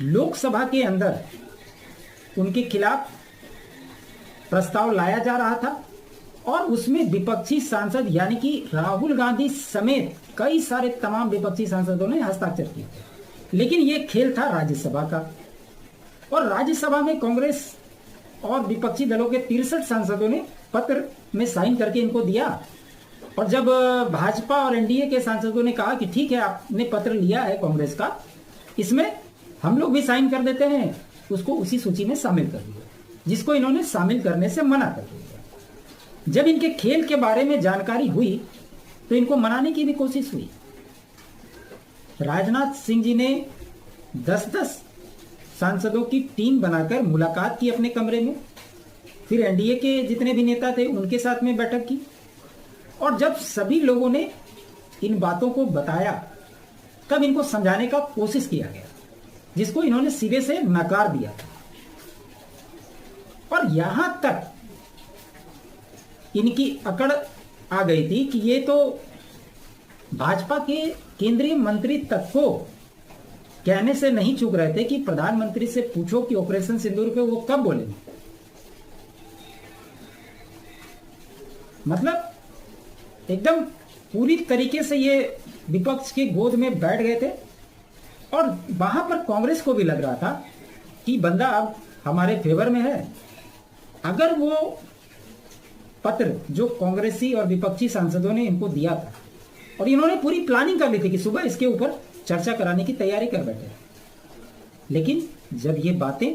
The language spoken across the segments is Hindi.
लोकसभा के अंदर उनके खिलाफ प्रस्ताव लाया जा रहा था और उसमें विपक्षी सांसद यानी कि राहुल गांधी समेत कई सारे तमाम विपक्षी सांसदों ने हस्ताक्षर किए। लेकिन यह खेल था राज्यसभा का और राज्यसभा में कांग्रेस और विपक्षी दलों के 63 सांसदों ने पत्र में साइन करके इनको दिया। और जब भाजपा और एनडीए के सांसदों ने कहा कि ठीक है आपने पत्र लिया है कांग्रेस का, इसमें हम लोग भी साइन कर देते हैं, उसको उसी सूची में शामिल कर दिया, जिसको इन्होंने शामिल करने से मना कर दिया। जब इनके खेल के बारे में जानकारी हुई तो इनको मनाने की भी कोशिश हुई। राजनाथ सिंह जी ने 10-10 सांसदों की टीम बनाकर मुलाकात की अपने कमरे में, फिर एनडीए के जितने भी नेता थे उनके साथ में बैठक की और जब सभी लोगों ने इन बातों को बताया तब इनको समझाने का कोशिश किया गया, जिसको इन्होंने सिरे से नकार दिया। और यहां तक इनकी अकड़ आ गई थी कि ये तो भाजपा के केंद्रीय मंत्री तक को कहने से नहीं चूक रहे थे कि प्रधानमंत्री से पूछो कि ऑपरेशन सिंदूर पे वो कब बोलेंगे। मतलब एकदम पूरी तरीके से ये विपक्ष की गोद में बैठ गए थे और वहां पर कांग्रेस को भी लग रहा था कि बंदा अब हमारे फेवर में है। अगर वो पत्र जो कांग्रेसी और विपक्षी सांसदों ने इनको दिया था और इन्होंने पूरी प्लानिंग कर ली थी कि सुबह इसके ऊपर चर्चा कराने की तैयारी कर बैठे, लेकिन जब ये बातें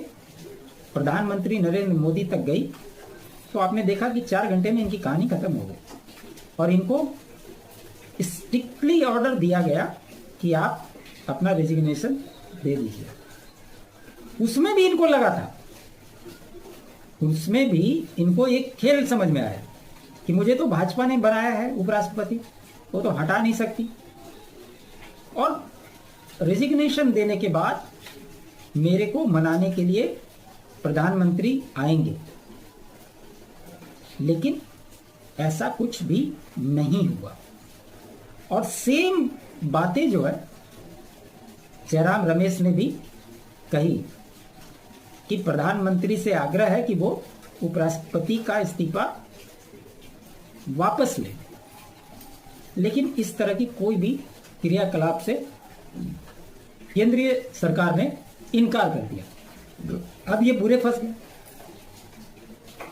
प्रधानमंत्री नरेंद्र मोदी तक गई तो आपने देखा कि 4 घंटे में इनकी कहानी खत्म हो गई और इनको स्ट्रिक्टली ऑर्डर दिया गया कि आप अपना रेजिग्नेशन दे दीजिए। उसमें भी इनको लगा था, उसमें भी इनको एक खेल समझ में आया कि मुझे तो भाजपा ने बनाया है उपराष्ट्रपति, वो तो हटा नहीं सकती और रेजिग्नेशन देने के बाद मेरे को मनाने के लिए प्रधानमंत्री आएंगे। लेकिन ऐसा कुछ भी नहीं हुआ और सेम बातें जो है जयराम रमेश ने भी कही कि प्रधानमंत्री से आग्रह है कि वो उपराष्ट्रपति का इस्तीफा वापस ले, लेकिन इस तरह की कोई भी क्रियाकलाप से केंद्रीय सरकार ने इनकार कर दिया। अब ये बुरे फंस गए।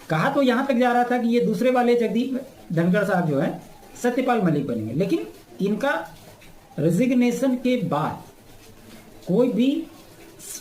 कहा तो यहां तक जा रहा था कि ये दूसरे वाले जगदीप धनखड़ साहब जो है सत्यपाल मलिक बनेंगे, लेकिन इनका रेजिग्नेशन के बाद कोई भी